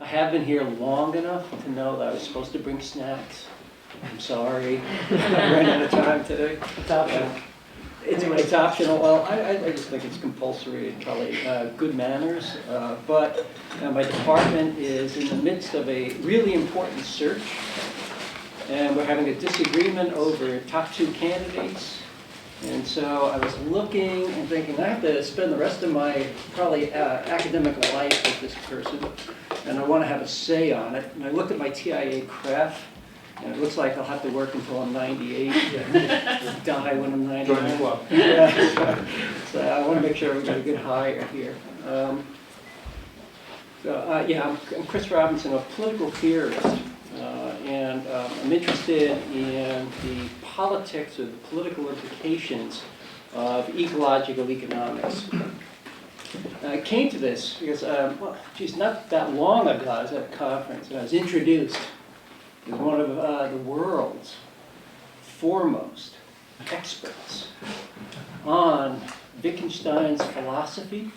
I have been here long enough to know that I was supposed to bring snacks. I'm sorry, I ran out of time today. It's optional. It's optional. Well, I just think it's compulsory and probably good manners. But my department is in the midst of a really important search, and we're having a disagreement over top 2 candidates. And so I was looking and thinking, I have to spend the rest of my probably academic life with this person, and I want to have a say on it. And I looked at my TIA craft, and it looks like I'll have to work until I'm 98, and die when I'm 99. Join the club. Yeah. So I want to make sure we got a good hire here. Yeah, I'm Chris Robinson, a political theorist, and I'm interested in the politics or the political implications of ecological economics. I came to this because, well, geez, not that long ago, I was at a conference and I was introduced as one of the world's foremost experts on Wittgenstein's philosophy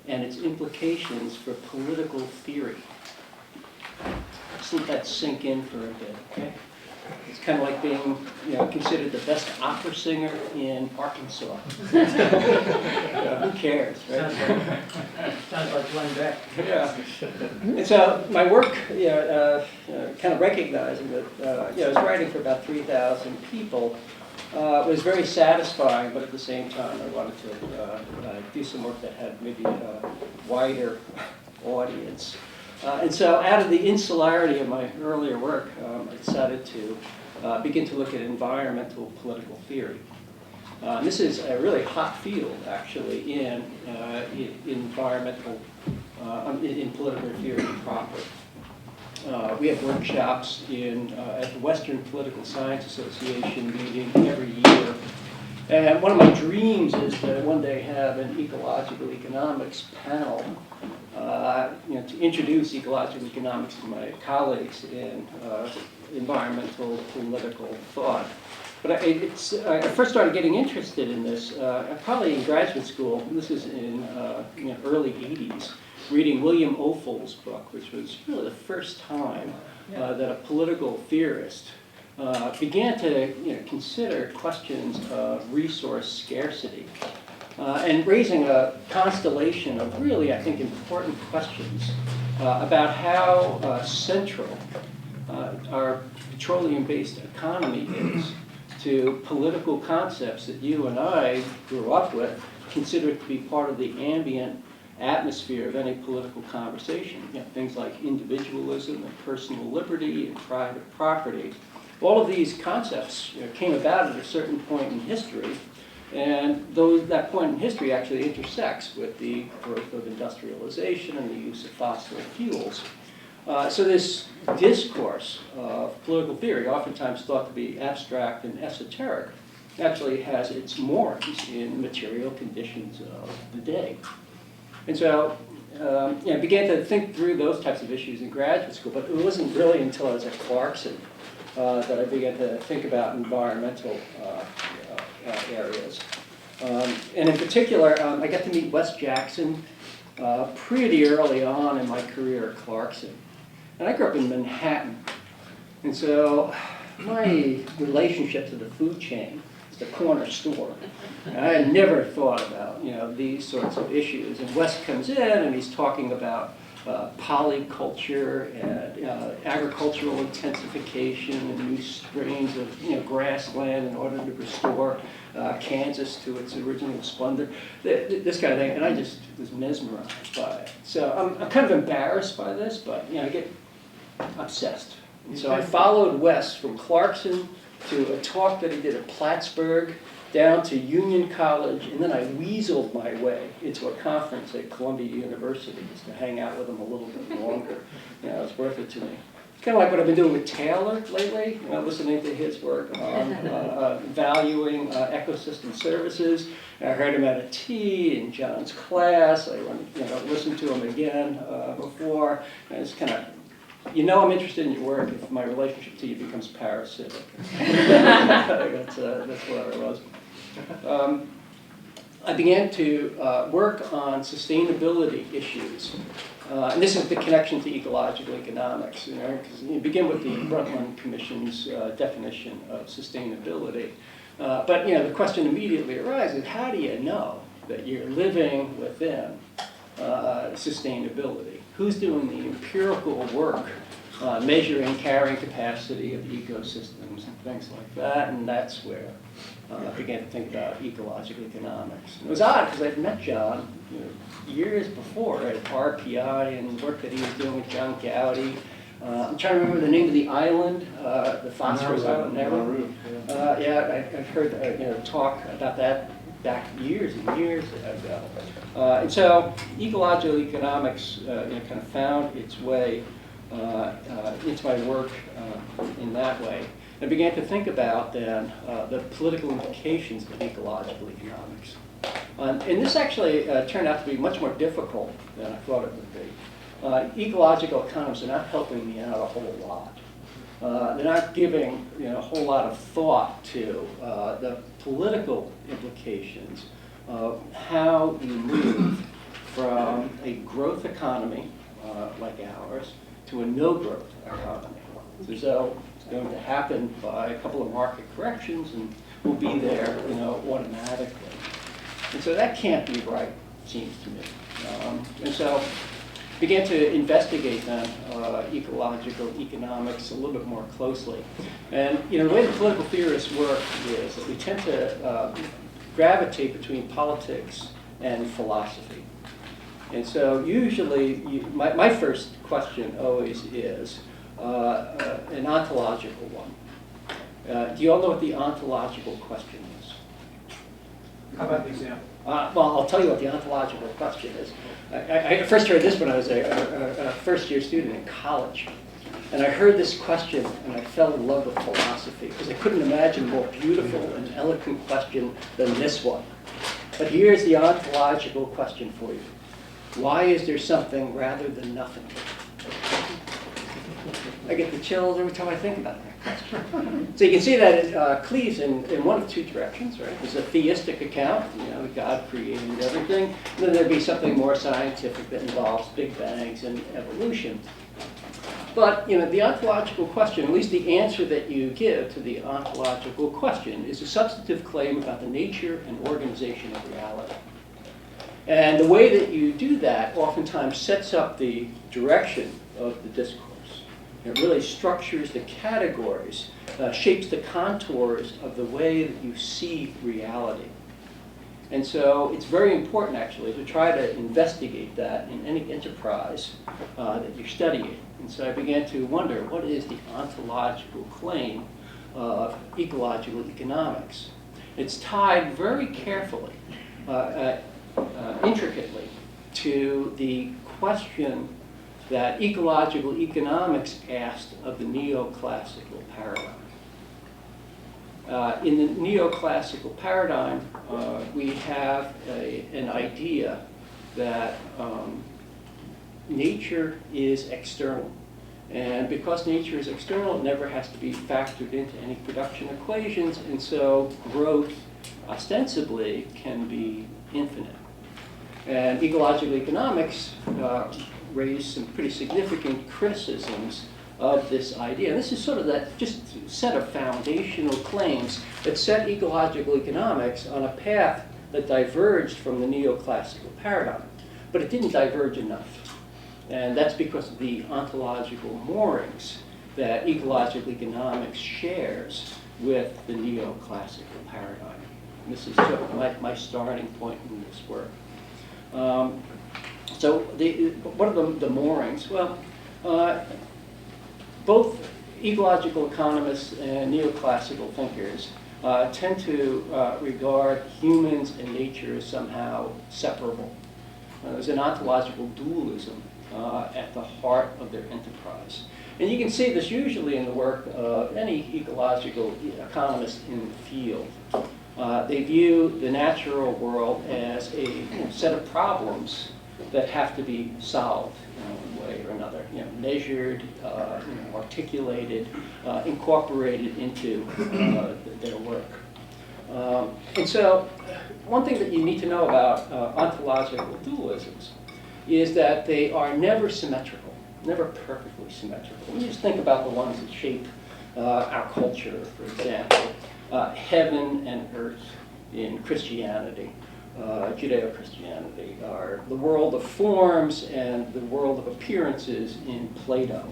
and its implications for political theory. Just let that sink in for a bit, okay? It's kind of like being, considered the best opera singer in Arkansas. Who cares, right? Sounds like Glenn Beck. Yeah. And so my work, kind of recognizing that, I was writing for about 3,000 people, was very satisfying, but at the same time, I wanted to do some work that had maybe a wider audience. And so out of the insularity of my earlier work, I decided to begin to look at environmental political theory. This is a really hot field, actually, in environmental, in political theory proper. We have workshops at the Western Political Science Association meeting every year. And one of my dreams is to one day have an ecological economics panel, to introduce ecological economics to my colleagues in environmental political thought. But I first started getting interested in this probably in graduate school. This is in early 80s, reading William Ophuls' book, which was really the first time that a political theorist began to consider questions of resource scarcity and raising a constellation of really, I think, important questions about how central our petroleum-based economy is to political concepts that you and I grew up with, considered to be part of the ambient atmosphere of any political conversation. Things like individualism and personal liberty and private property. All of these concepts came about at a certain point in history, and that point in history actually intersects with the growth of industrialization and the use of fossil fuels. So this discourse of political theory, oftentimes thought to be abstract and esoteric, actually has its moorings in material conditions of the day. And so I began to think through those types of issues in graduate school, but it wasn't really until I was at Clarkson that I began to think about environmental areas. And in particular, I got to meet Wes Jackson pretty early on in my career at Clarkson. And I grew up in Manhattan. And so my relationship to the food chain is the corner store. And I had never thought about these sorts of issues. And Wes comes in and he's talking about polyculture and agricultural intensification and new strains of grassland in order to restore Kansas to its original splendor, this kind of thing, and I just was mesmerized by it. So I'm kind of embarrassed by this, but I get obsessed. And so I followed Wes from Clarkson to a talk that he did at Plattsburgh, down to Union College, and then I weaseled my way into a conference at Columbia University just to hang out with him a little bit longer. It was worth it to me. It's kind of like what I've been doing with Taylor lately, listening to his work on valuing ecosystem services. I heard him at a tea in John's class. I listened to him again before. And it's kind of, I'm interested in your work if my relationship to you becomes parasitic. That's where I was. I began to work on sustainability issues. And this is the connection to ecological economics, because you begin with the Brundtland Commission's definition of sustainability. But the question immediately arises, how do you know that you're living within sustainability? Who's doing the empirical work, measuring carrying capacity of ecosystems and things like that? And that's where I began to think about ecological economics. And it was odd because I'd met John years before at RPI and work that he was doing with John Gowdy. I'm trying to remember the name of the island, the phosphorus island. Nauru. Yeah, I've heard talk about that back years and years ago. And so ecological economics kind of found its way into my work in that way. I began to think about then the political implications of ecological economics. And this actually turned out to be much more difficult than I thought it would be. Ecological economists are not helping me out a whole lot. They're not giving a whole lot of thought to the political implications of how you move from a growth economy like ours to a no-growth economy. So it's going to happen by a couple of market corrections and we'll be there automatically. And so that can't be right, seems to me. And so began to investigate then ecological economics a little bit more closely. And the way the political theorists work is that we tend to gravitate between politics and philosophy. And so usually, my first question always is an ontological one. Do you all know what the ontological question is? How about the example? Well, I'll tell you what the ontological question is. I first heard this when I was a first-year student in college. And I heard this question, and I fell in love with philosophy, because I couldn't imagine a more beautiful and eloquent question than this one. But here's the ontological question for you. Why is there something rather than nothing? I get the chills every time I think about that question. So you can see that it cleaves in one of two directions, right? There's a theistic account, God created everything. And then there'd be something more scientific that involves big bangs and evolution. But the ontological question, at least the answer that you give to the ontological question, is a substantive claim about the nature and organization of reality. And the way that you do that oftentimes sets up the direction of the discourse. It really structures the categories, shapes the contours of the way that you see reality. And so it's very important, actually, to try to investigate that in any enterprise that you're studying. And so I began to wonder, what is the ontological claim of ecological economics? It's tied very carefully, intricately, to the question that ecological economics asked of the neoclassical paradigm. In the neoclassical paradigm, we have an idea that nature is external. And because nature is external, it never has to be factored into any production equations, and so growth, ostensibly, can be infinite. And ecological economics raised some pretty significant criticisms of this idea. And this is sort of that just set of foundational claims that set ecological economics on a path that diverged from the neoclassical paradigm. But it didn't diverge enough. And that's because of the ontological moorings that ecological economics shares with the neoclassical paradigm. And this is sort of my starting point in this work. So what are the moorings? Well, both ecological economists and neoclassical thinkers tend to regard humans and nature as somehow separable. There's an ontological dualism at the heart of their enterprise. And you can see this usually in the work of any ecological economist in the field. They view the natural world as a set of problems that have to be solved in one way or another, measured, articulated, incorporated into their work. And so one thing that you need to know about ontological dualisms is that they are never symmetrical, never perfectly symmetrical. You just think about the ones that shape our culture, for example, heaven and earth in Christianity, Judeo-Christianity, are the world of forms and the world of appearances in Plato,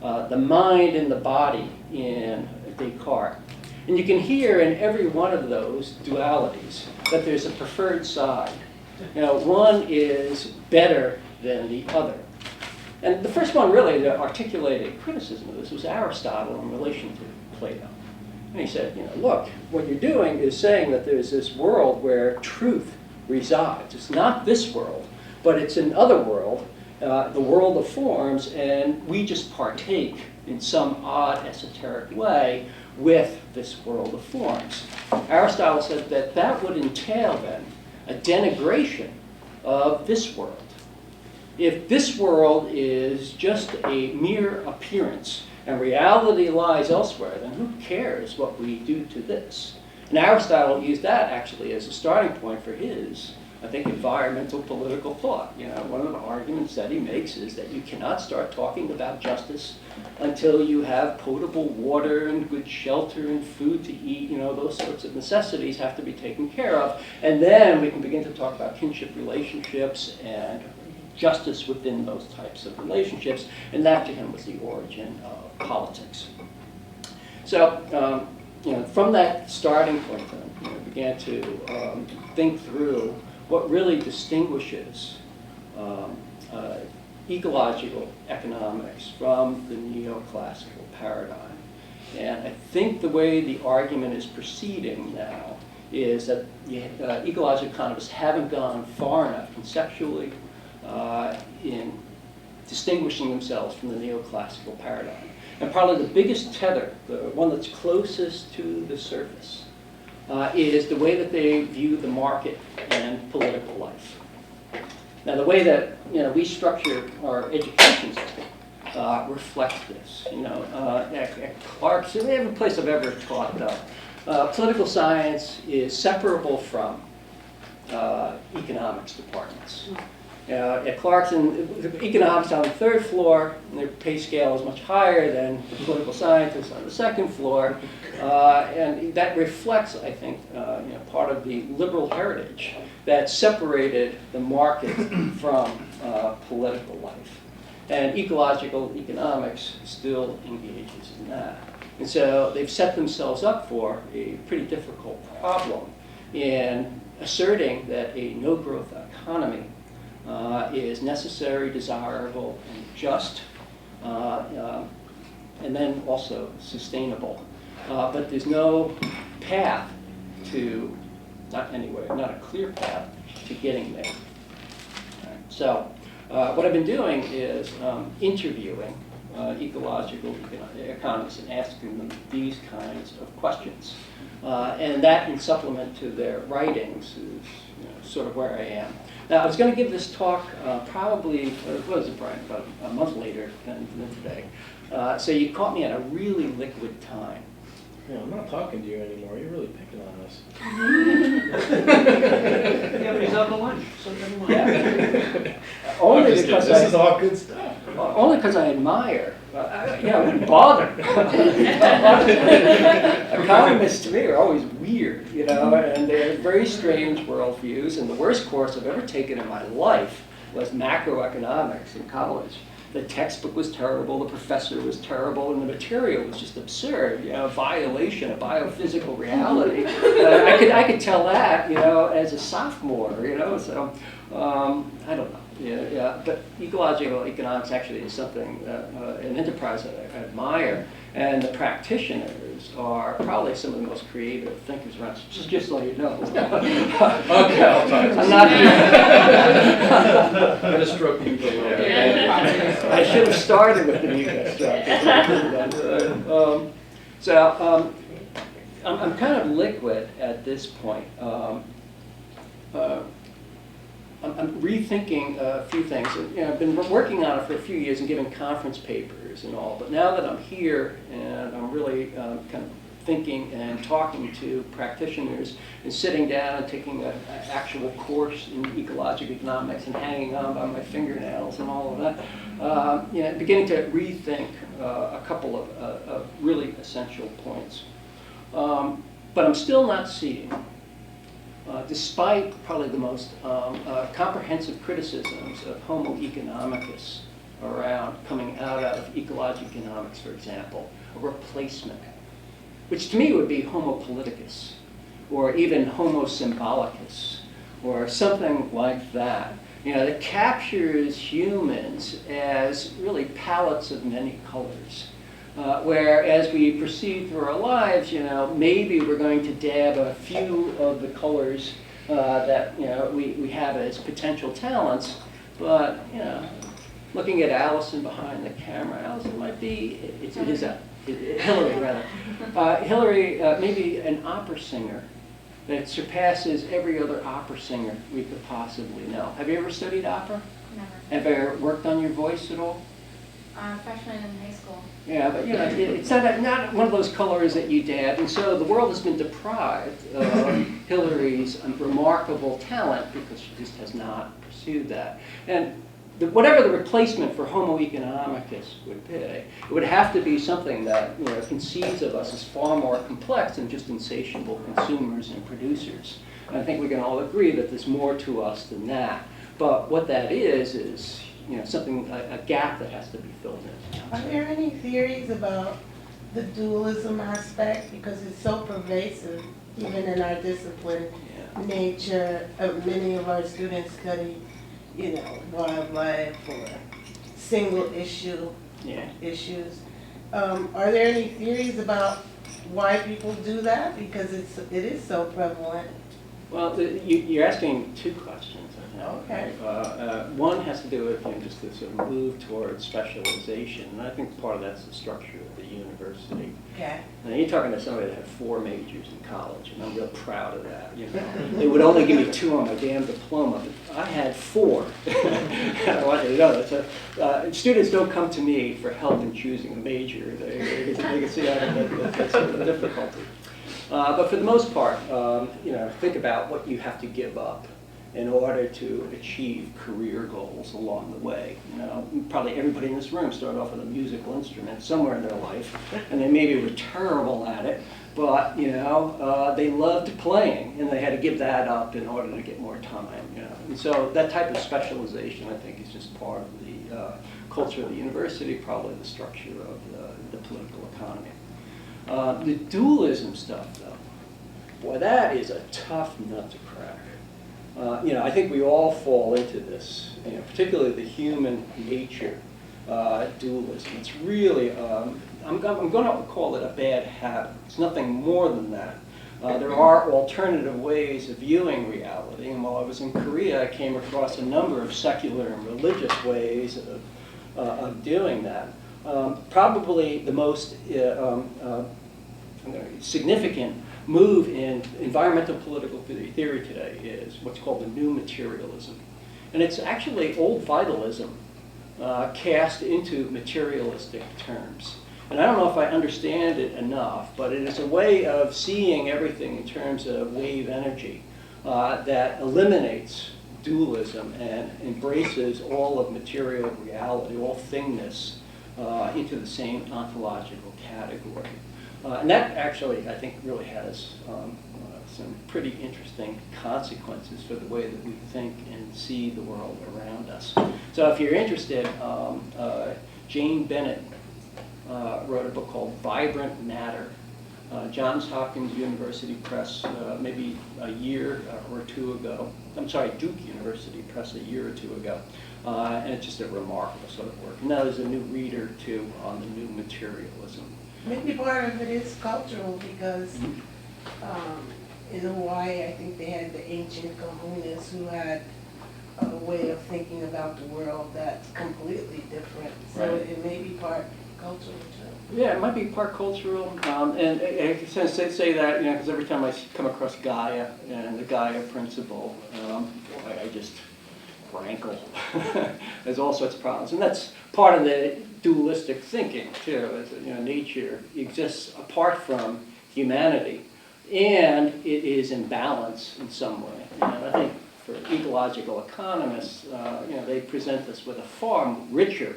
the mind and the body in Descartes. And you can hear in every one of those dualities that there's a preferred side. One is better than the other. And the first one really that articulated criticism of this was Aristotle in relation to Plato. And he said, look, what you're doing is saying that there's this world where truth resides. It's not this world, but it's another world, the world of forms, and we just partake in some odd esoteric way with this world of forms. Aristotle said that that would entail then a denigration of this world. If this world is just a mere appearance and reality lies elsewhere, then who cares what we do to this? And Aristotle used that actually as a starting point for his, I think, environmental political thought. One of the arguments that he makes is that you cannot start talking about justice until you have potable water and good shelter and food to eat. Those sorts of necessities have to be taken care of. And then we can begin to talk about kinship relationships and justice within those types of relationships. And that to him was the origin of politics. So, from that starting point then, we began to think through what really distinguishes ecological economics from the neoclassical paradigm. And I think the way the argument is proceeding now is that ecological economists haven't gone far enough conceptually in distinguishing themselves from the neoclassical paradigm. And probably the biggest tether, the one that's closest to the surface, is the way that they view the market and political life. Now, the way that we structure our education system reflects this. At Clarkson, every place I've ever taught, political science is separable from economics departments. At Clarkson, the economics on the third floor, and their pay scale is much higher than the political scientists on the second floor, and that reflects, I think, part of the liberal heritage that separated the market from political life. And ecological economics still engages in that. And so they've set themselves up for a pretty difficult problem in asserting that a no-growth economy is necessary, desirable, and just, and then also sustainable. But there's no path to, not a clear path to getting there. Right. So what I've been doing is interviewing ecological economists and asking them these kinds of questions. And that in supplement to their writings is sort of where I am. Now, I was going to give this talk probably, what was it, Brian, about a month later than today. So you caught me at a really liquid time. Yeah, I'm not talking to you anymore. You're really picking on us. Yeah, but he's out to lunch, so never mind. Yeah. Only because this is all good stuff. Only because I admire. I wouldn't bother. Economists to me are always weird, and they have very strange worldviews. And the worst course I've ever taken in my life was macroeconomics in college. The textbook was terrible, the professor was terrible, and the material was just absurd. Violation of biophysical reality. I could tell that, as a sophomore. So I don't know. Yeah. But ecological economics actually is something, an enterprise that I admire, and the practitioners are probably some of the most creative thinkers around. Just so you know. Okay, I'll talk to you. I'm not I'm going to stroke you for a little bit. I should have started with the ego stroke. I'm kind of liquid at this point. I'm rethinking a few things. I've been working on it for a few years and giving conference papers and all, but now that I'm here and I'm really kind of thinking and talking to practitioners and sitting down and taking an actual course in ecological economics and hanging on by my fingernails and all of that, beginning to rethink a couple of really essential points. But I'm still not seeing, despite probably the most comprehensive criticisms of Homo economicus around coming out of ecological economics, for example, a replacement, which to me would be Homo politicus, or even Homo symbolicus, or something like that, that captures humans as really palettes of many colors. Where as we proceed through our lives, maybe we're going to dab a few of the colors that we have as potential talents, but looking at Allison behind the camera, Allison might be Hillary rather. Hillary may be an opera singer that surpasses every other opera singer we could possibly know. Have you ever studied opera? Never. Have you ever worked on your voice at all? Freshman in high school. Yeah, but it's not one of those colors that you dab, and so the world has been deprived of Hillary's remarkable talent because she just has not pursued that. And whatever the replacement for Homo economicus would be, it would have to be something that conceives of us as far more complex than just insatiable consumers and producers. And I think we can all agree that there's more to us than that. But what that is something, a gap that has to be filled in. Are there any theories about the dualism aspect? Because it's so pervasive, even in our discipline, nature. Many of our students study, wildlife or single issue issues. Are there any theories about why people do that? Because it is so prevalent. Well, you're asking two questions. Okay. One has to do with just this sort of move towards specialization, and I think part of that's the structure of the university. Okay. Now you're talking to somebody that had 4 majors in college, and I'm real proud of that. They would only give me 2 on my damn diploma, but I had 4. I want you to know that. Students don't come to me for help in choosing a major. They can see that's sort of the difficulty. But for the most part, think about what you have to give up in order to achieve career goals along the way. Probably everybody in this room started off with a musical instrument somewhere in their life, and they maybe were terrible at it, but they loved playing, and they had to give that up in order to get more time. And so that type of specialization, I think, is just part of the culture of the university, probably the structure of the political economy. The dualism stuff, though, boy, that is a tough nut to crack. I think we all fall into this, particularly the human nature dualism. It's really, I'm going to call it a bad habit. It's nothing more than that. There are alternative ways of viewing reality, and while I was in Korea, I came across a number of secular and religious ways of doing that. Probably the most significant move in environmental political theory today is what's called the new materialism. And it's actually old vitalism cast into materialistic terms. And I don't know if I understand it enough, but it is a way of seeing everything in terms of wave energy that eliminates dualism and embraces all of material reality, all thingness, into the same ontological category. And that actually, I think, really has some pretty interesting consequences for the way that we think and see the world around us. So if you're interested, Jane Bennett wrote a book called Vibrant Matter. Johns Hopkins University Press, maybe a year or 2 ago. I'm sorry, Duke University Press a year or 2 ago. And it's just a remarkable sort of work. And now there's a new reader, too, on the new materialism. Maybe part of it is cultural because in Hawaii, I think they had the ancient kahunas who had a way of thinking about the world that's completely different. So Right. it may be part cultural too. Yeah, it might be part cultural, and I can say that, because every time I come across Gaia and the Gaia principle, boy, I just rankle. There's all sorts of problems, and that's part of the dualistic thinking too. Nature exists apart from humanity, and it is in balance in some way. And I think for ecological economists, they present us with a far richer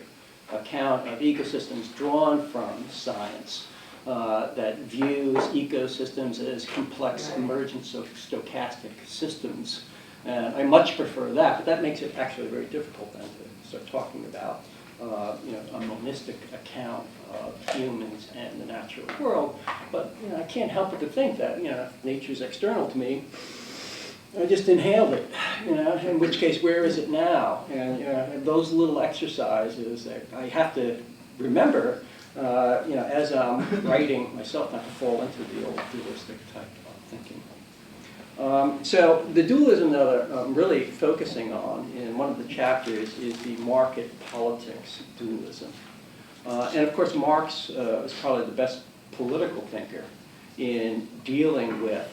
account of ecosystems drawn from science that views ecosystems as complex, emergent, stochastic systems. And I much prefer that, but that makes it actually very difficult then to start talking about a monistic account of humans and the natural world. But I can't help but to think that if nature's external to me, I just inhaled it, in which case, where is it now? And those little exercises that I have to remember, as I'm writing myself, not to fall into the old dualistic type of thinking. So the dualism that I'm really focusing on in one of the chapters is the market politics dualism. And of course, Marx is probably the best political thinker in dealing with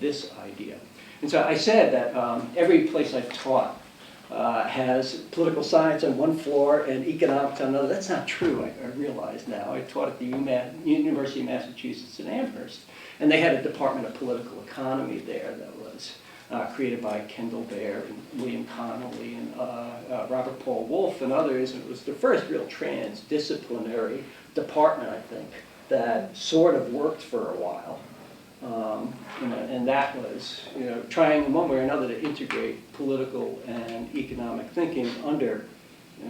this idea. And so I said that every place I've taught has political science on one floor and economics on another. That's not true, I realize now. I taught at the University of Massachusetts in Amherst, and they had a department of political economy there that was created by Kendall Baer and William Connolly and Robert Paul Wolff and others. And it was the first real transdisciplinary department, I think, that sort of worked for a while. And that was, trying in one way or another to integrate political and economic thinking under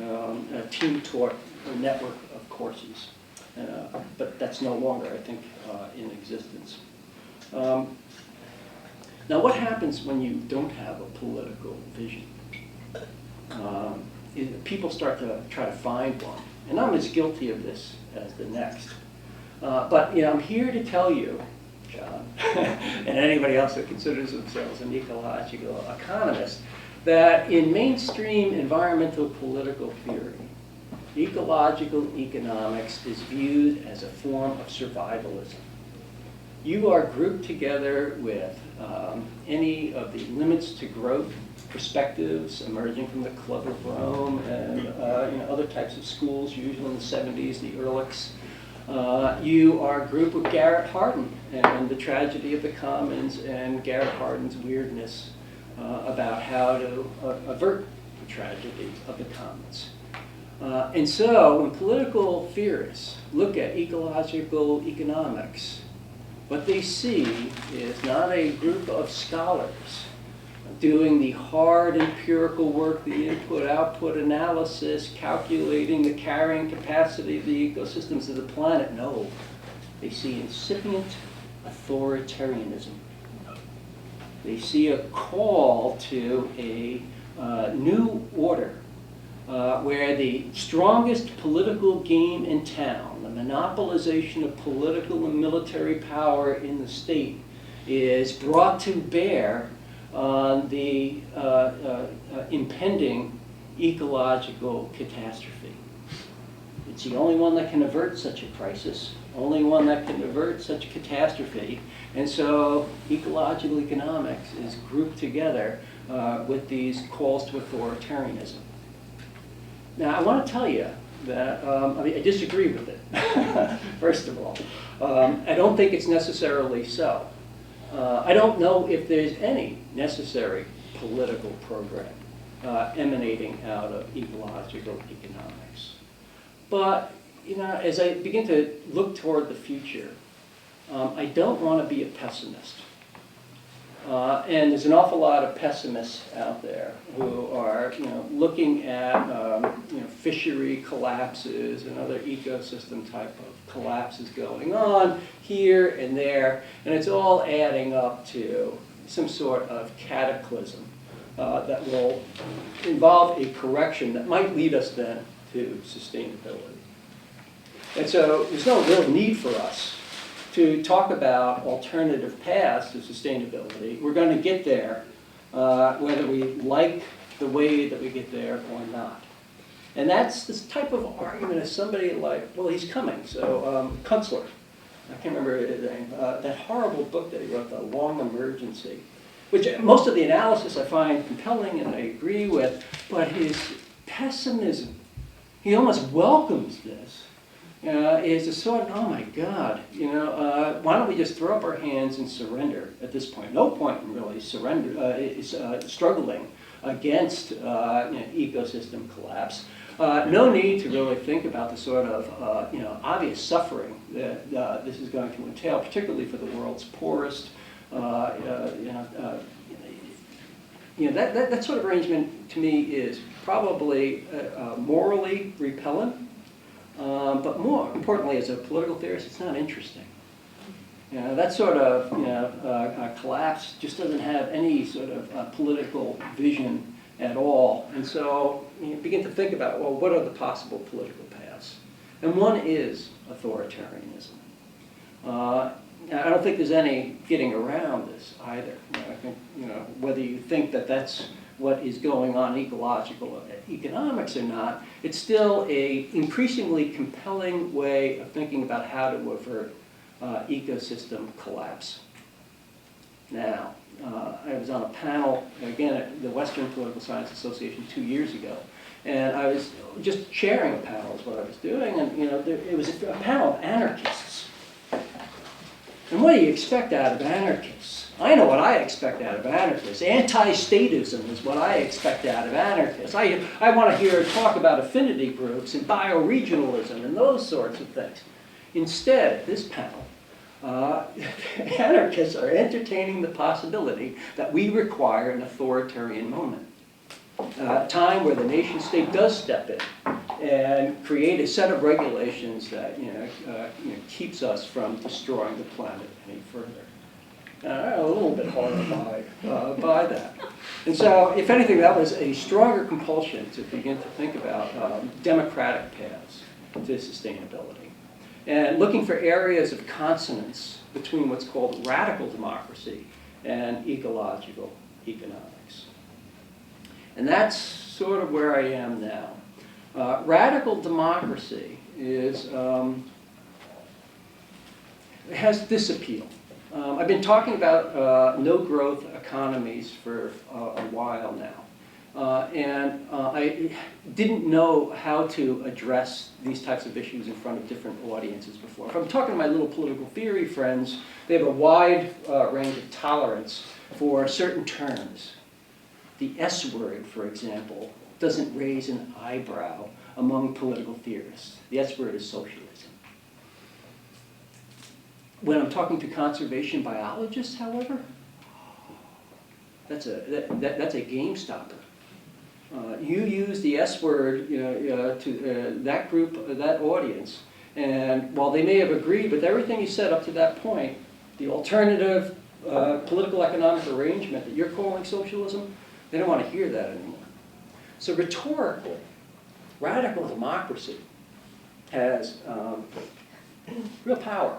a team-taught network of courses. But that's no longer, I think, in existence. Now, what happens when you don't have a political vision? People start to try to find one. And I'm as guilty of this as the next. But I'm here to tell you, John, and anybody else who considers themselves an ecological economist, that in mainstream environmental political theory, ecological economics is viewed as a form of survivalism. You are grouped together with any of the limits to growth perspectives emerging from the Club of Rome and other types of schools, usually in the 70s, the Ehrlichs. You are grouped with Garrett Hardin and the tragedy of the commons and Garrett Hardin's weirdness about how to avert the tragedy of the commons. And so when political theorists look at ecological economics, what they see is not a group of scholars doing the hard empirical work, the input-output analysis, calculating the carrying capacity of the ecosystems of the planet. No, they see incipient authoritarianism. They see a call to a new order where the strongest political game in town, the monopolization of political and military power in the state, is brought to bear on the impending ecological catastrophe. It's the only one that can avert such a crisis, only one that can avert such a catastrophe. And so ecological economics is grouped together with these calls to authoritarianism. Now, I want to tell you that I disagree with it, first of all. I don't think it's necessarily so. I don't know if there's any necessary political program emanating out of ecological economics. But, as I begin to look toward the future, I don't want to be a pessimist. And there's an awful lot of pessimists out there who are, looking at, fishery collapses and other ecosystem type of collapses going on here and there, and it's all adding up to some sort of cataclysm that will involve a correction that might lead us then to sustainability. And so there's no real need for us to talk about alternative paths to sustainability. We're going to get there whether we like the way that we get there or not. And that's this type of argument as somebody like, well, he's coming. So Kunstler, I can't remember his name, that horrible book that he wrote, The Long Emergency, which most of the analysis I find compelling and I agree with, but his pessimism, he almost welcomes this is a sort of, oh my God, why don't we just throw up our hands and surrender at this point? No point in really struggling against ecosystem collapse. No need to really think about the sort of obvious suffering that this is going to entail, particularly for the world's poorest. That sort of arrangement to me is probably morally repellent, but more importantly, as a political theorist, it's not interesting. That sort of collapse just doesn't have any sort of political vision at all. And so you begin to think about, well, what are the possible political paths? And one is authoritarianism. I don't think there's any getting around this either. I think, whether you think that that's what is going on in ecological economics or not, it's still an increasingly compelling way of thinking about how to avert ecosystem collapse. Now, I was on a panel, again, at the Western Political Science Association 2 years ago, and I was just chairing a panel is what I was doing, and it was a panel of anarchists. And what do you expect out of anarchists? I know what I expect out of anarchists. Anti-statism is what I expect out of anarchists. I want to hear talk about affinity groups and bioregionalism and those sorts of things. Instead, this panel, anarchists are entertaining the possibility that we require an authoritarian moment. A time where the nation state does step in and create a set of regulations that keeps us from destroying the planet any further. I'm a little bit horrified by that. And so, if anything, that was a stronger compulsion to begin to think about democratic paths to sustainability. And looking for areas of consonance between what's called radical democracy and ecological economics. And that's sort of where I am now. Radical democracy has this appeal. I've been talking about no-growth economies for a while now. And I didn't know how to address these types of issues in front of different audiences before. If I'm talking to my little political theory friends, they have a wide range of tolerance for certain terms. The S word, for example, doesn't raise an eyebrow among political theorists. The S word is socialism. When I'm talking to conservation biologists, however, that's a game stopper. You use the S word to that group, that audience, and while they may have agreed with everything you said up to that point, the alternative political economic arrangement that you're calling socialism, they don't want to hear that anymore. So rhetorically, radical democracy has real power.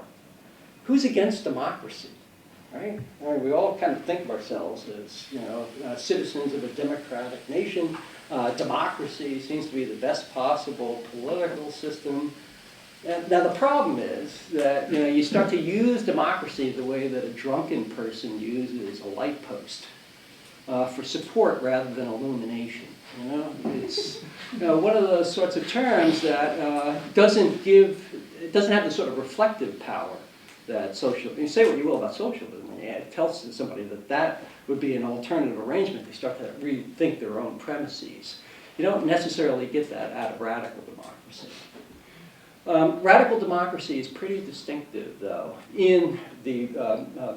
Who's against democracy? Right? I mean, we all kind of think of ourselves as citizens of a democratic nation. Democracy seems to be the best possible political system. And now the problem is that you start to use democracy the way that a drunken person uses a light post for support rather than illumination. It's one of those sorts of terms that doesn't have the sort of reflective power that you say what you will about socialism, and you tell somebody that would be an alternative arrangement, they start to rethink their own premises. You don't necessarily get that out of radical democracy. Radical democracy is pretty distinctive, though, in the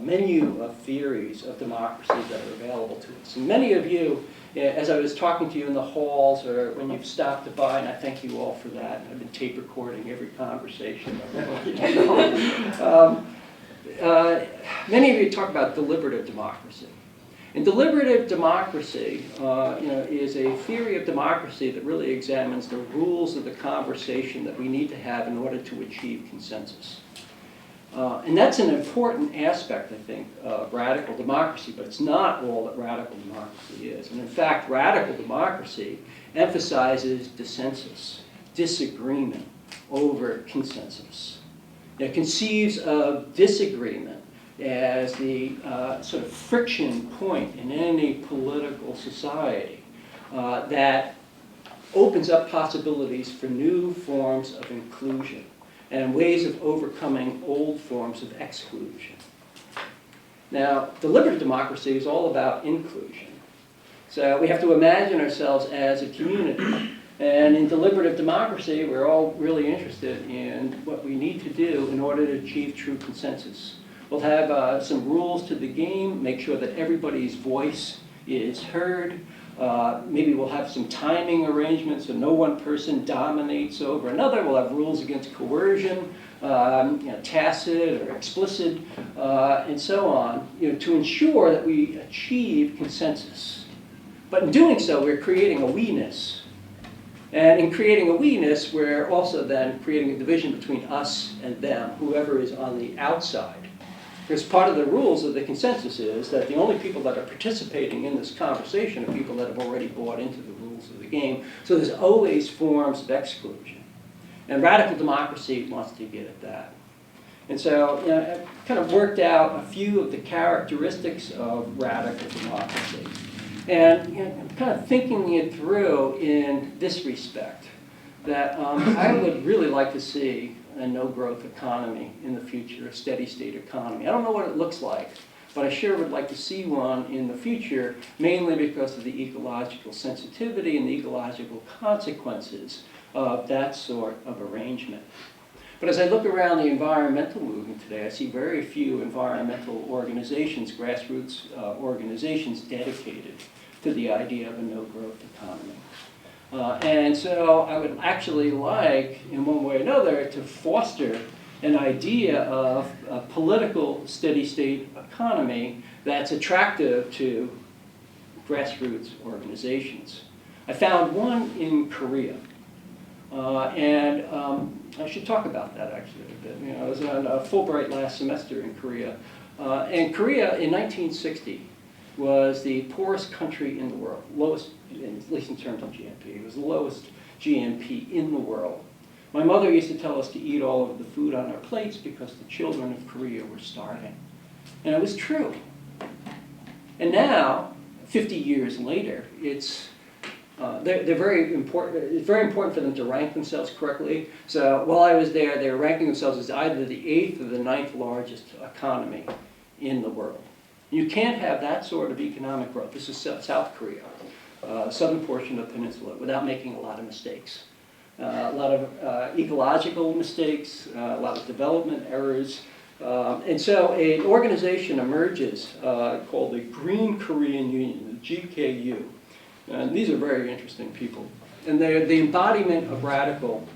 menu of theories of democracy that are available to us. And many of you, as I was talking to you in the halls or when you've stopped by, and I thank you all for that, I've been tape recording every conversation. Many of you talk about deliberative democracy. And deliberative democracy is a theory of democracy that really examines the rules of the conversation that we need to have in order to achieve consensus. And that's an important aspect, I think, of radical democracy, but it's not all that radical democracy is. And in fact, radical democracy emphasizes dissensus, disagreement over consensus. It conceives of disagreement as the sort of friction point in any political society that opens up possibilities for new forms of inclusion. and ways of overcoming old forms of exclusion. Now, deliberative democracy is all about inclusion. So we have to imagine ourselves as a community. And in deliberative democracy, we're all really interested in what we need to do in order to achieve true consensus. We'll have some rules to the game, make sure that everybody's voice is heard. Maybe we'll have some timing arrangements so no one person dominates over another. We'll have rules against coercion, tacit or explicit, and so on, to ensure that we achieve consensus. But in doing so, we're creating a we-ness. And in creating a we-ness, we're also then creating a division between us and them, whoever is on the outside. Because part of the rules of the consensus is that the only people that are participating in this conversation are people that have already bought into the rules of the game. So there's always forms of exclusion. And radical democracy wants to get at that. And so I've kind of worked out a few of the characteristics of radical democracy. And I'm kind of thinking it through in this respect, that I would really like to see a no-growth economy in the future, a steady-state economy. I don't know what it looks like, but I sure would like to see one in the future, mainly because of the ecological sensitivity and the ecological consequences of that sort of arrangement. But as I look around the environmental movement today, I see very few environmental organizations, grassroots organizations dedicated to the idea of a no-growth economy. And so I would actually like, in one way or another, to foster an idea of a political steady-state economy that's attractive to grassroots organizations. I found one in Korea. And I should talk about that actually a bit. I was on a Fulbright last semester in Korea. And Korea in 1960 was the poorest country in the world, lowest, at least in terms of GNP. It was the lowest GNP in the world. My mother used to tell us to eat all of the food on our plates because the children of Korea were starving. And it was true. And now, 50 years later, they're very important. It's very important for them to rank themselves correctly. So while I was there, they were ranking themselves as either the 8th or the 9th largest economy in the world. You can't have that sort of economic growth. This is South Korea, southern portion of the peninsula, without making a lot of mistakes. A lot of ecological mistakes, a lot of development errors. And so an organization emerges called the Green Korean Union, the GKU. And these are very interesting people. And they're the embodiment of radical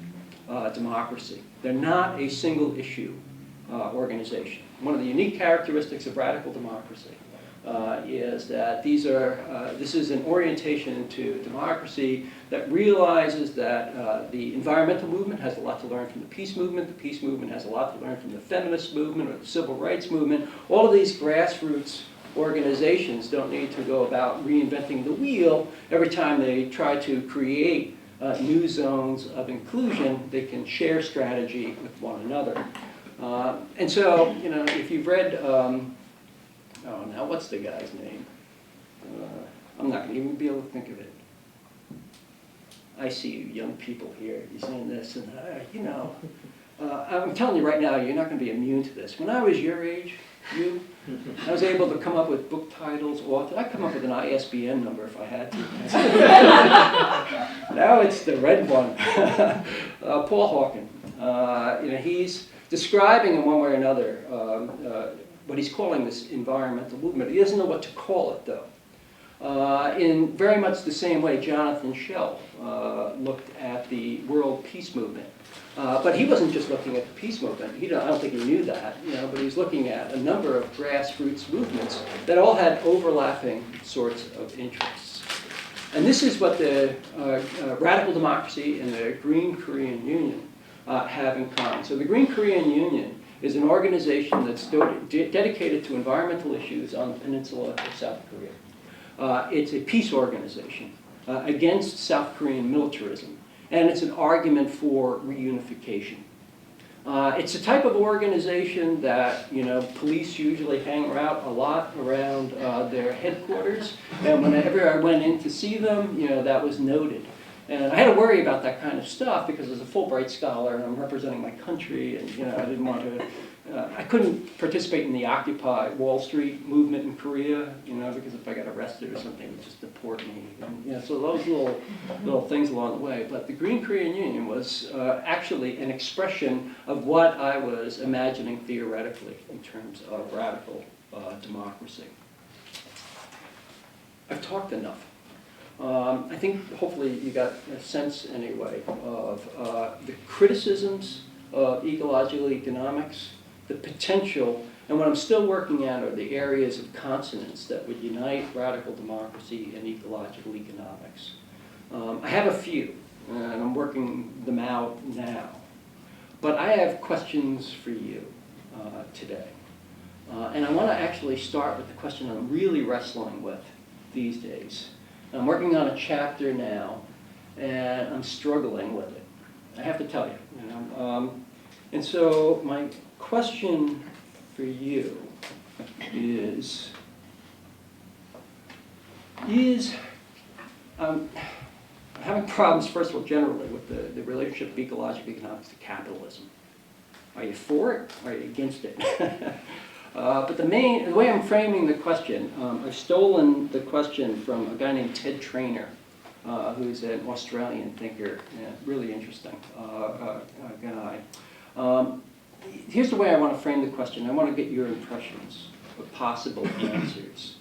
democracy. They're not a single issue organization. One of the unique characteristics of radical democracy is that this is an orientation to democracy that realizes that the environmental movement has a lot to learn from the peace movement has a lot to learn from the feminist movement or the civil rights movement. All of these grassroots organizations don't need to go about reinventing the wheel. Every time they try to create new zones of inclusion, they can share strategy with one another. And so, if you've read, now what's the guy's name? I'm not going to even be able to think of it. I see you young people here, you're saying this, and I'm telling you right now, you're not going to be immune to this. When I was your age, I was able to come up with book titles, I'd come up with an ISBN number if I had to. Now it's the red one. Paul Hawken. He's describing in one way or another what he's calling this environmental movement. He doesn't know what to call it, though. In very much the same way Jonathan Schell looked at the world peace movement. But he wasn't just looking at the peace movement. I don't think he knew that, but he was looking at a number of grassroots movements that all had overlapping sorts of interests. And this is what the radical democracy and the Green Korean Union have in common. So the Green Korean Union is an organization that's dedicated to environmental issues on the peninsula of South Korea. It's a peace organization against South Korean militarism, and it's an argument for reunification. It's a type of organization that police usually hang out a lot around their headquarters, and whenever I went in to see them, that was noted. And I had to worry about that kind of stuff because as a Fulbright scholar and I'm representing my country, and I didn't want to. I couldn't participate in the Occupy Wall Street movement in Korea, because if I got arrested or something, it would just deport me. And, so those little things along the way. But the Green Korean Union was actually an expression of what I was imagining theoretically in terms of radical democracy. I've talked enough. I think hopefully you got a sense anyway of the criticisms of ecological economics, the potential, and what I'm still working at are the areas of consonance that would unite radical democracy and ecological economics. I have a few, and I'm working them out now. But I have questions for you today. And I want to actually start with the question I'm really wrestling with these days. I'm working on a chapter now, and I'm struggling with it. I have to tell you. And so my question for you is I'm having problems, first of all, generally with the relationship of ecological economics to capitalism. Are you for it, or are you against it? But the way I'm framing the question, I've stolen the question from a guy named Ted Trainer, who's an Australian thinker, really interesting guy. Here's the way I want to frame the question. I want to get your impressions of possible answers.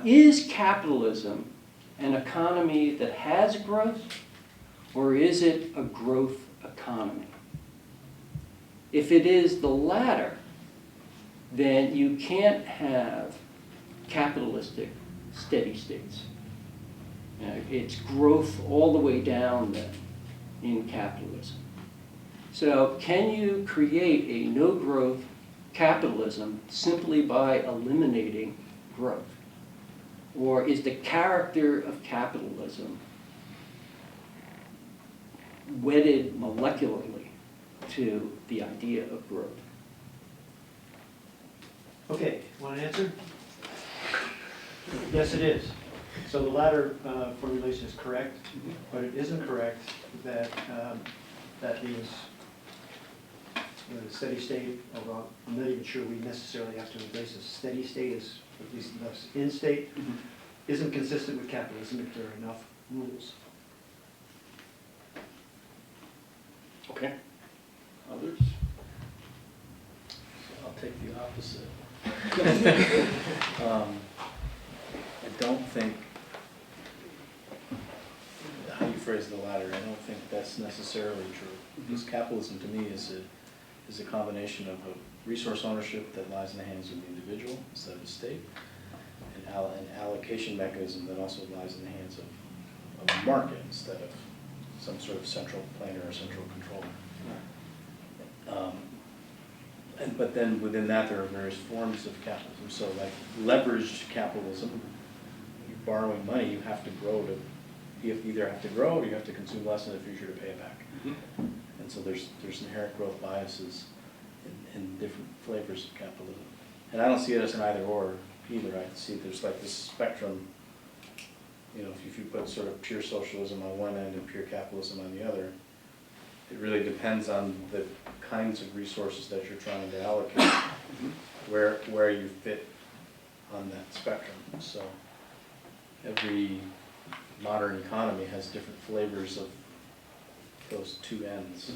Is capitalism an economy that has growth, or is it a growth economy? If it is the latter, then you can't have capitalistic steady states. It's growth all the way down then in capitalism. So can you create a no-growth capitalism simply by eliminating growth? Or is the character of capitalism wedded molecularly to the idea of growth? Okay, want an answer? Yes, it is. So the latter formulation is correct, but it isn't correct that that means the steady state, although I'm not even sure we necessarily have to embrace a steady state as at least thus in state, isn't consistent with capitalism if there are enough rules. Okay. Others? I'll take the opposite. I don't think, how you phrase the latter, I don't think that's necessarily true. Because capitalism to me is a combination of a resource ownership that lies in the hands of the individual instead of the state, and an allocation mechanism that also lies in the hands of a market instead of some sort of central planner or central controller. But then within that there are various forms of capitalism. So like leveraged capitalism, you're borrowing money, you have to grow you either have to grow or you have to consume less in the future to pay it back. And so there's inherent growth biases in different flavors of capitalism. And I don't see it as an either or either. I see there's like this spectrum, if you put sort of pure socialism on one end and pure capitalism on the other, it really depends on the kinds of resources that you're trying to allocate, where you fit on that spectrum. So every modern economy has different flavors of those two ends.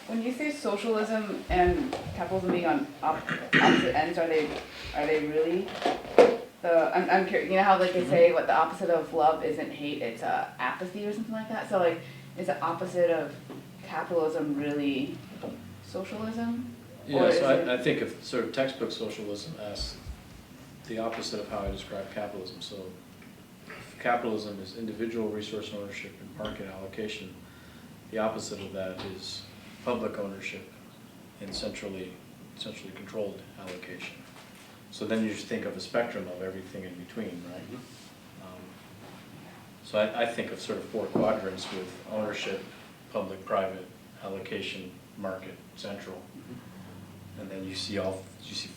When you say socialism and capitalism being on opposite ends, are they really? I'm curious. You know how they say what the opposite of love isn't hate, it's apathy or something like that. So is the opposite of capitalism really socialism? Yeah, so I think of sort of textbook socialism as the opposite of how I describe capitalism. So if capitalism is individual resource ownership and market allocation, the opposite of that is public ownership and centrally controlled allocation. So then you just think of a spectrum of everything in between, right? So I think of sort of four quadrants with ownership, public, private, allocation, market, central. And then you see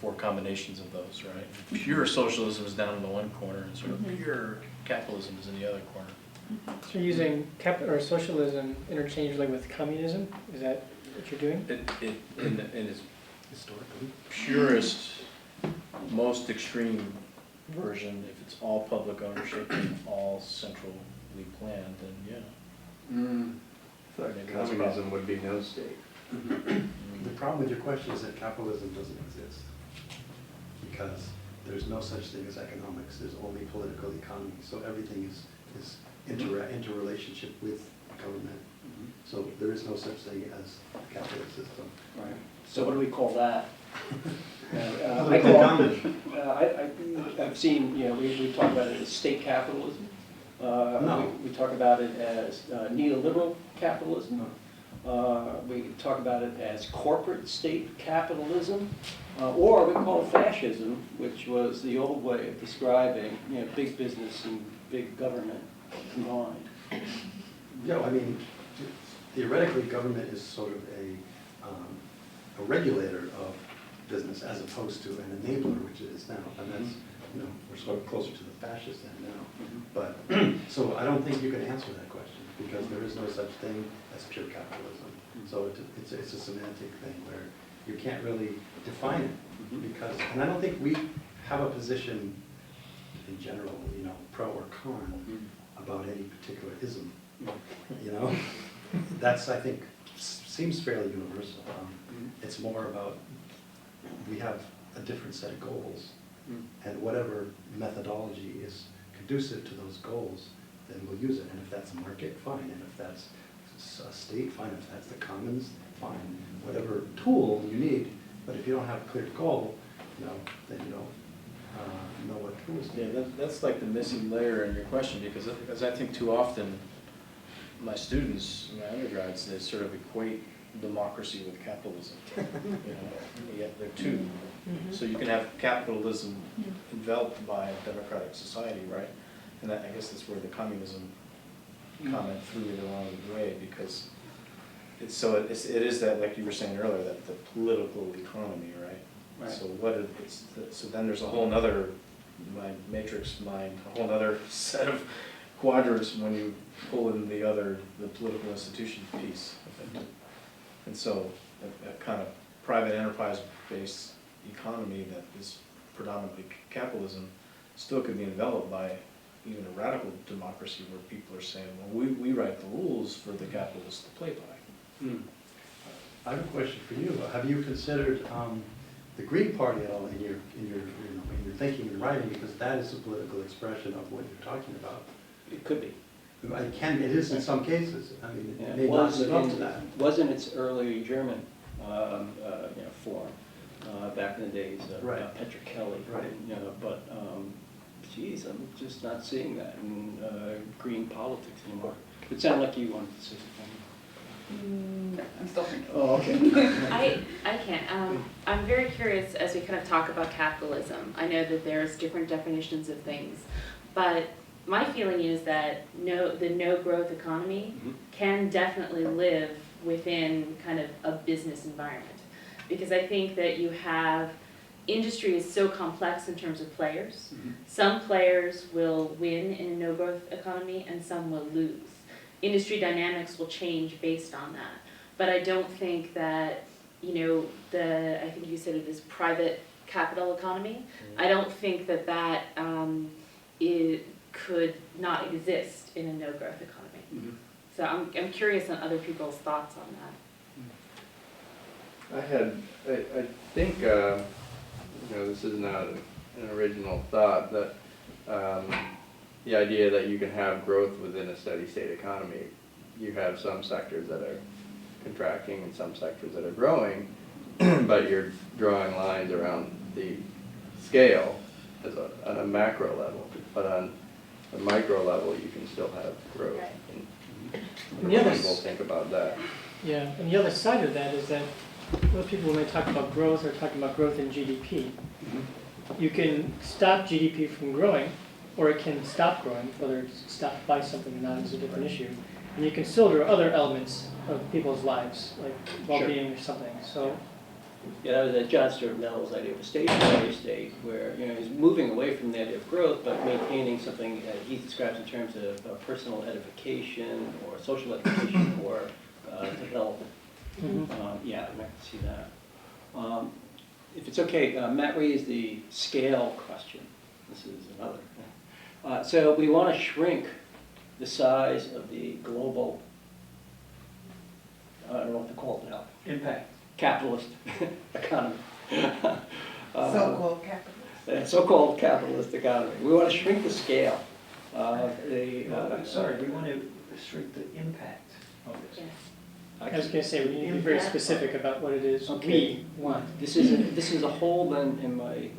four combinations of those, right? Pure socialism is down in the one corner, and sort of pure capitalism is in the other corner. So you're using or socialism interchangeably with communism? Is that what you're doing? In its historically purest, most extreme version, if it's all public ownership and all centrally planned, then yeah. So Maybe that's communism would be no state. The problem with your question is that capitalism doesn't exist, because there's no such thing as economics, there's only political economy, so everything is interrelationship with government. So there is no such thing as a capitalist system. Right. So what do we call that? Other than communism. I've seen, we talk about it as state capitalism. No. We talk about it as neoliberal capitalism. We talk about it as corporate state capitalism, or we call it fascism, which was the old way of describing, big business and big government combined. Yeah, I mean, theoretically, government is sort of a regulator of business as opposed to an enabler, which it is now. And that's, we're sort of closer to the fascist end now. But, so I don't think you can answer that question, because there is no such thing as pure capitalism. So it's a semantic thing where you can't really define it, because, and I don't think we have a position in general, pro or con about any particular ism. That's, I think, seems fairly universal. It's more about, we have a different set of goals, and whatever methodology is conducive to those goals, then we'll use it. And if that's a market, fine. And if that's a state, fine. If that's the commons, fine. Whatever tool you need, but if you don't have a clear goal, then you don't know what tools to use. Yeah, that's like the missing layer in your question, because I think too often my students, my undergrads, they sort of equate democracy with capitalism. Yet they're two. So you can have capitalism enveloped by a democratic society, right? And I guess that's where the communism comment threw me the wrong way, because it is that, like you were saying earlier, that the political economy, right? Right. So so then there's a whole nother a whole other set of quadrants when you pull in the political institution piece of it. And so a kind of private enterprise-based economy that is predominantly capitalism still could be enveloped by even a radical democracy where people are saying, well, we write the rules for the capitalists to play by. I have a question for you. Have you considered the Green Party at all in your thinking and writing, because that is a political expression of what you're talking about? It could be. It is in some cases. I mean, Yeah, it may not live up to that. Was in its early German form back in the days of Right. Petra Kelly. Right. But geez, I'm just not seeing that in green politics anymore. It sounded like you wanted to say something. I'm still thinking. Oh, okay. I can't. I'm very curious as we kind of talk about capitalism. I know that there's different definitions of things, but my feeling is that the no growth economy can definitely live within kind of a business environment, because I think that you have industry is so complex in terms of players. Some players will win in a no growth economy and some will lose. Industry dynamics will change based on that. But I don't think that, I think you said it is private capital economy. I don't think that it could not exist in a no growth economy. So I'm curious on other people's thoughts on that. I think, this is not an original thought, that the idea that you can have growth within a steady state economy, you have some sectors that are contracting and some sectors that are growing, but you're drawing lines around the scale on a macro level, but on the micro level you can still have growth. Right. And the other People think about that. Yeah, and the other side of that is that most people, when they talk about growth, are talking about growth in GDP. You can stop GDP from growing, or it can stop growing. Whether it's stopped by something or not is a different issue. And you can still do other elements of people's lives, like well-being or something. So that was John Stuart Mill's idea of a stationary state, where he's moving away from the idea of growth, but maintaining something that he describes in terms of personal edification or social edification or development. Yeah, I can see that. If it's okay, Matt raised the scale question. This is another. So we want to shrink the size of the global, I don't know what to call it now, Impact. capitalist economy. So-called capitalists. So-called capitalist economy. We want to shrink the scale of the. I'm sorry, we want to shrink the impact of this. Yes. I was gonna say, we need to be very specific about what it is Okay. we want. This is a hole then in my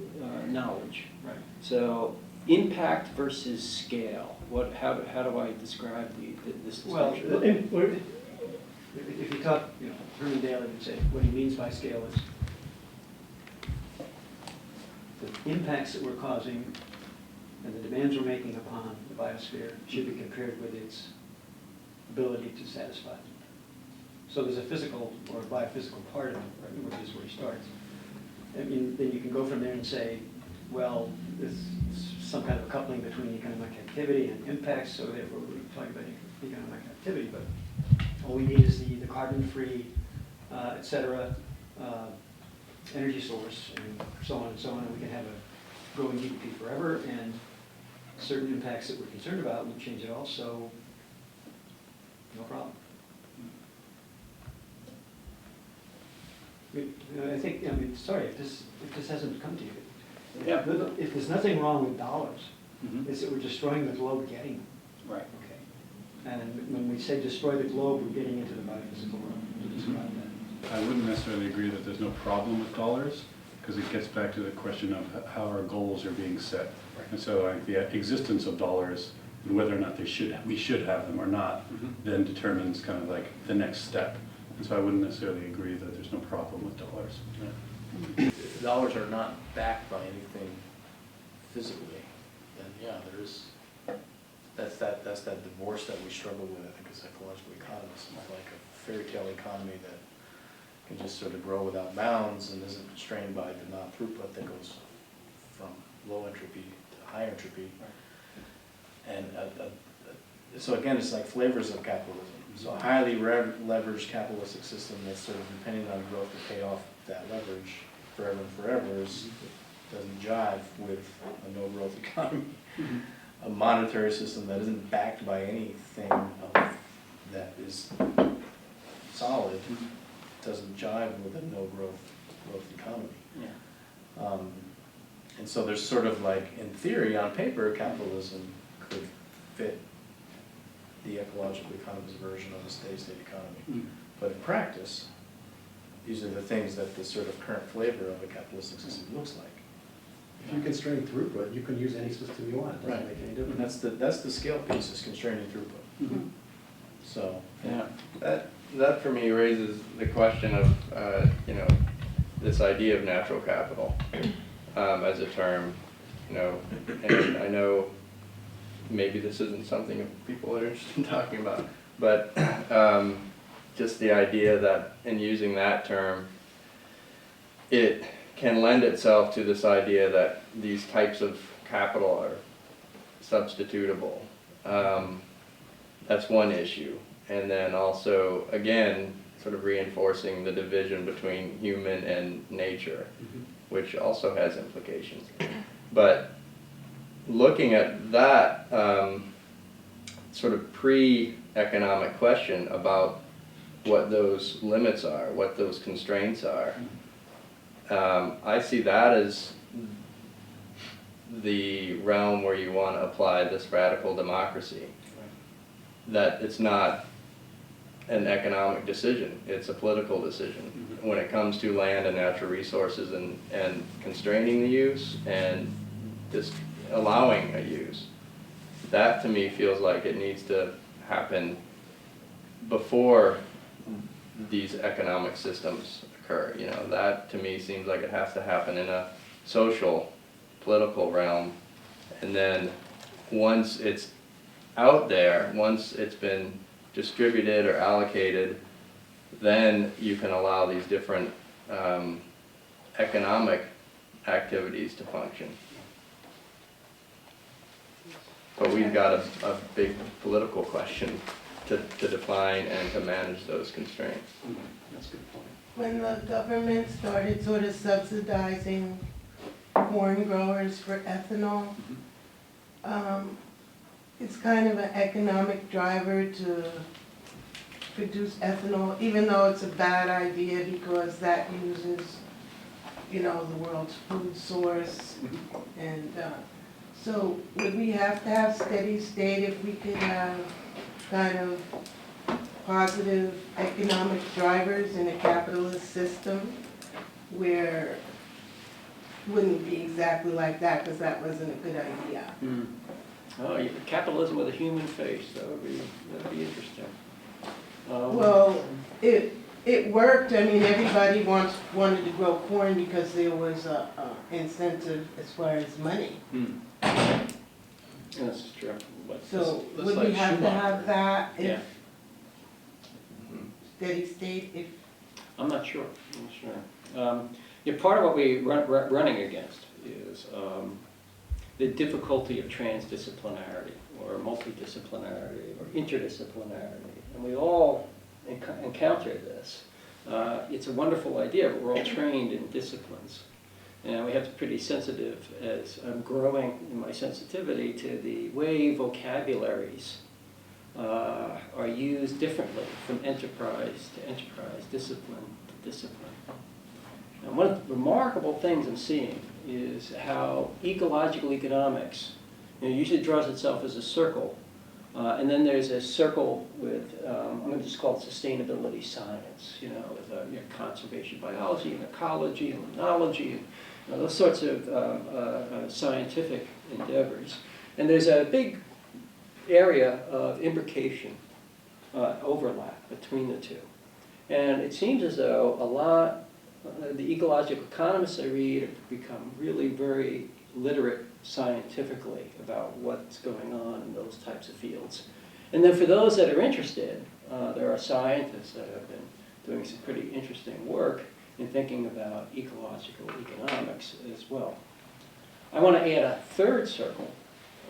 knowledge. Right. So impact versus scale. How do I describe this Well, distinction? if you talk, Herman Daly would say, what he means by scale is the impacts that we're causing and the demands we're making upon the biosphere should be compared with its ability to satisfy them. So there's a physical or biophysical part of it, right, which is where he starts. I mean, then you can go from there and say, well, there's some kind of a coupling between economic activity and impacts, so therefore we're talking about economic activity, but all we need is the carbon-free, et cetera, energy source, and so on and so on, and we can have a growing GDP forever, and certain impacts that we're concerned about would change it all, so no problem. I think, sorry, if this hasn't come to you. Yeah. If there's nothing wrong with dollars, Mhm. it's that we're destroying the globe getting them. Right. Okay. And when we say destroy the globe, we're getting into the biophysical realm to describe that. I wouldn't necessarily agree that there's no problem with dollars, because it gets back to the question of how our goals are being set. And so the existence of dollars, and whether or not we should have them or not, then determines kind of like the next step. And so I wouldn't necessarily agree that there's no problem with dollars. Dollars are not backed by anything physically, then yeah, there is, that's that divorce that we struggle with, I think, as ecological economists. It's like a fairy tale economy that can just sort of grow without bounds and isn't constrained by the non-throughput that goes from low entropy to high entropy. And so again, it's like flavors of capitalism. So a highly leveraged capitalistic system that's sort of depending on growth to pay off that leverage forever and forever doesn't jive with a no-growth economy. A monetary system that isn't backed by anything that is solid doesn't jive with a no-growth economy. Yeah. And so there's sort of like, in theory, on paper, capitalism could fit the ecological economist version of a steady-state economy. But in practice, these are the things that the sort of current flavor of a capitalistic system looks like. If you constrain throughput, you can use any system you want, it doesn't make any And difference. that's the scale piece, is constraining throughput. So, Yeah. That for me raises the question of, this idea of natural capital as a term, and I know maybe this isn't something people are interested in talking about, but just the idea that in using that term, it can lend itself to this idea that these types of capital are substitutable. That's one issue. And then also, again, sort of reinforcing the division between human and nature, which also has implications. But looking at that sort of pre-economic question about what those limits are, what those constraints are, I see that as the realm where you want to apply this radical democracy. That it's not an economic decision, it's a political decision. When it comes to land and natural resources and constraining the use and just allowing a use, that to me feels like it needs to happen before these economic systems occur. That to me seems like it has to happen in a social, political realm. And then once it's out there, once it's been distributed or allocated, then you can allow these different economic activities to function. But we've got a big political question to define and to manage those constraints. That's a good point. When the government started sort of subsidizing corn growers for ethanol, it's kind of an economic driver to produce ethanol, even though it's a bad idea because that uses, you know, the world's food source. And so would we have to have steady state if we could have kind of positive economic drivers in a capitalist system where it wouldn't be exactly like that because that wasn't a good idea? Oh, capitalism with a human face, that'd be interesting. Well, it worked. I mean, everybody wanted to grow corn because there was a incentive as far as money. That's true. But So That's would we like have to Schumacher. have that Yeah. if steady state, if, I'm not sure. Yeah, part of what we're running against is the difficulty of transdisciplinarity or multidisciplinarity or interdisciplinarity. And we all encounter this. It's a wonderful idea, but we're all trained in disciplines. And we have to be pretty sensitive as I'm growing in my sensitivity to the way vocabularies are used differently from enterprise to enterprise, discipline to discipline. And one of the remarkable things I'm seeing is how ecological economics usually draws itself as a circle. And then there's a circle with, I'm going to just call it sustainability science, with conservation biology and ecology and limnology, and those sorts of scientific endeavors. And there's a big area of imbrication, overlap between the two. And it seems as though a lot, the ecological economists I read have become really very literate scientifically about what's going on in those types of fields. And then for those that are interested, there are scientists that have been doing some pretty interesting work in thinking about ecological economics as well. I want to add a third circle,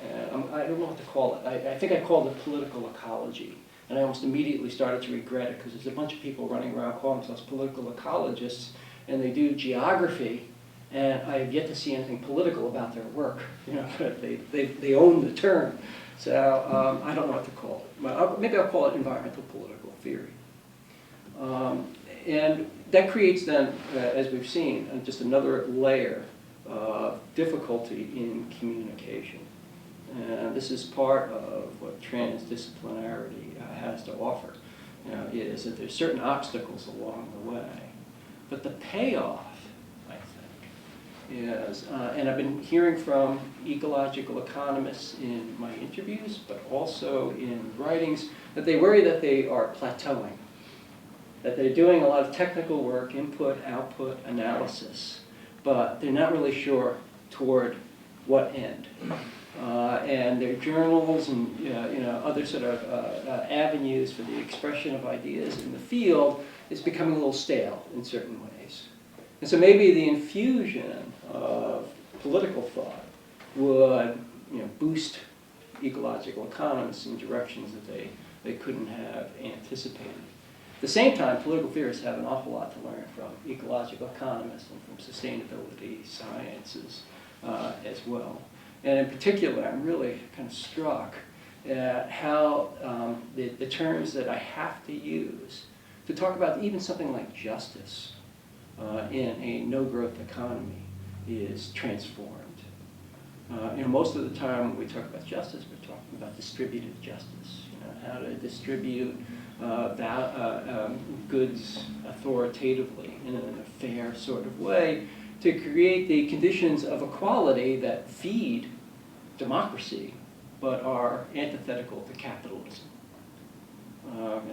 and I don't know what to call it. I think I called it political ecology, and I almost immediately started to regret it because there's a bunch of people running around calling themselves political ecologists, and they do geography, and I have yet to see anything political about their work. They own the term. So I don't know what to call it. Maybe I'll call it environmental political theory. And that creates then, as we've seen, just another layer of difficulty in communication. And this is part of what transdisciplinarity has to offer, is that there's certain obstacles along the way. But the payoff, I think, is, and I've been hearing from ecological economists in my interviews, but also in writings, that they worry that they are plateauing, that they're doing a lot of technical work, input, output, analysis, but they're not really sure toward what end. And their journals and other sort of avenues for the expression of ideas in the field is becoming a little stale in certain ways. And so maybe the infusion of political thought would boost ecological economists in directions that they couldn't have anticipated. At the same time, political theorists have an awful lot to learn from ecological economists and from sustainability sciences as well. And in particular, I'm really kind of struck at how the terms that I have to use to talk about even something like justice in a no-growth economy is transformed. Most of the time when we talk about justice, we're talking about distributive justice, how to distribute goods authoritatively in a fair sort of way to create the conditions of equality that feed democracy but are antithetical to capitalism.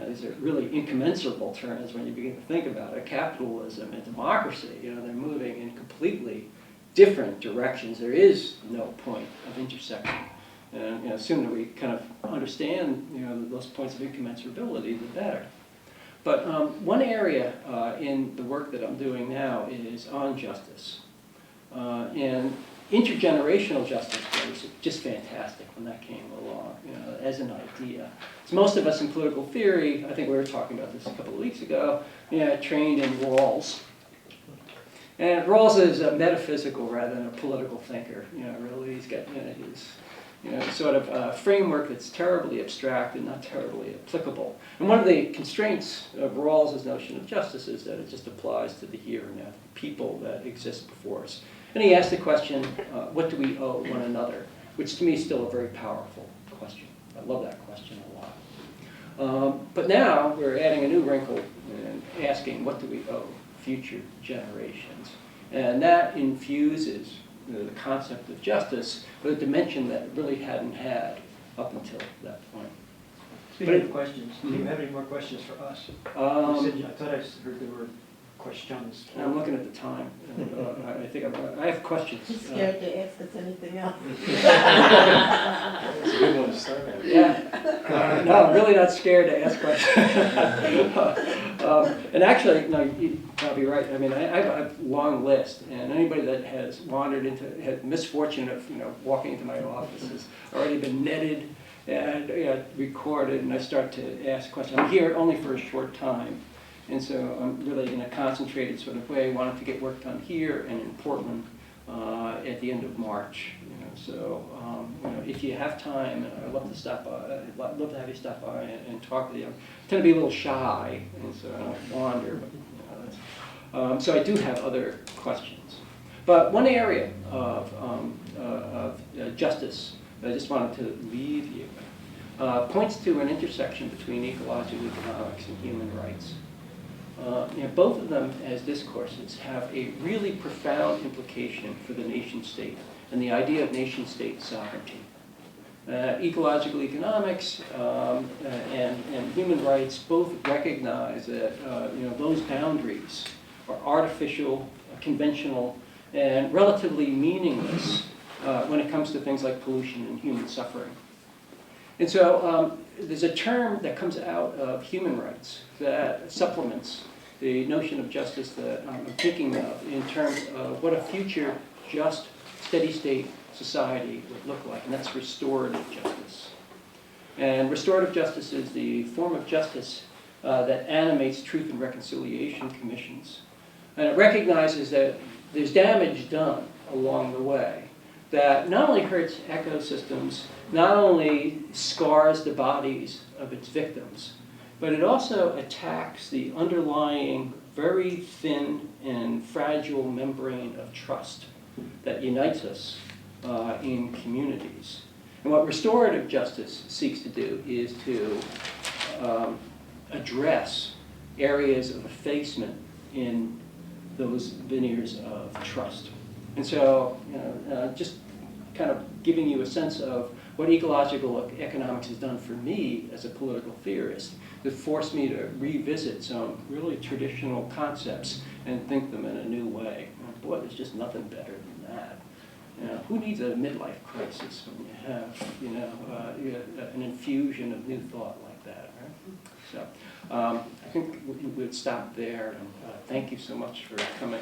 These are really incommensurable terms when you begin to think about it. Capitalism and democracy, they're moving in completely different directions. There is no point of intersection. And sooner we kind of understand those points of incommensurability, the better. But one area in the work that I'm doing now is on justice. And intergenerational justice was just fantastic when that came along, as an idea. So most of us in political theory, I think we were talking about this a couple of weeks ago, trained in Rawls. And Rawls is a metaphysical rather than a political thinker. Really, he's got his sort of a framework that's terribly abstract and not terribly applicable. And one of the constraints of Rawls' notion of justice is that it just applies to the here and now, the people that exist before us. And he asked the question, what do we owe one another? Which to me is still a very powerful question. I love that question a lot. But now we're adding a new wrinkle and asking, what do we owe future generations? And that infuses the concept of justice with a dimension that it really hadn't had up until that point. Speaking of questions, do you have any more questions for us? I thought I heard there were questions. I'm looking at the time. I think I have questions. He's scared to ask us anything else. It's a good one to start with. Yeah. No, I'm really not scared to ask questions. And actually, no, you're probably right. I mean, I have a long list, and anybody that has had misfortune of walking into my office has already been netted and recorded, and I start to ask questions. I'm here only for a short time. And so I'm really in a concentrated sort of way, wanting to get work done here and in Portland at the end of March. So if you have time, I'd love to stop by. I'd love to have you stop by and talk with you. I tend to be a little shy, and so I don't wander. But, so I do have other questions. But one area of justice that I just wanted to leave you points to an intersection between ecological economics and human rights. Both of them as discourses have a really profound implication for the nation state and the idea of nation state sovereignty. Ecological economics and human rights both recognize that those boundaries are artificial, conventional, and relatively meaningless when it comes to things like pollution and human suffering. And so there's a term that comes out of human rights that supplements the notion of justice that I'm thinking of in terms of what a future just steady-state society would look like, and that's restorative justice. And restorative justice is the form of justice that animates truth and reconciliation commissions. And it recognizes that there's damage done along the way that not only hurts ecosystems, not only scars the bodies of its victims, but it also attacks the underlying very thin and fragile membrane of trust that unites us in communities. And what restorative justice seeks to do is to address areas of effacement in those veneers of trust. And so, just kind of giving you a sense of what ecological economics has done for me as a political theorist, that forced me to revisit some really traditional concepts and think them in a new way. And boy, there's just nothing better than that. Who needs a midlife crisis when you have, an infusion of new thought like that, right? So, I think we would stop there, and thank you so much for coming.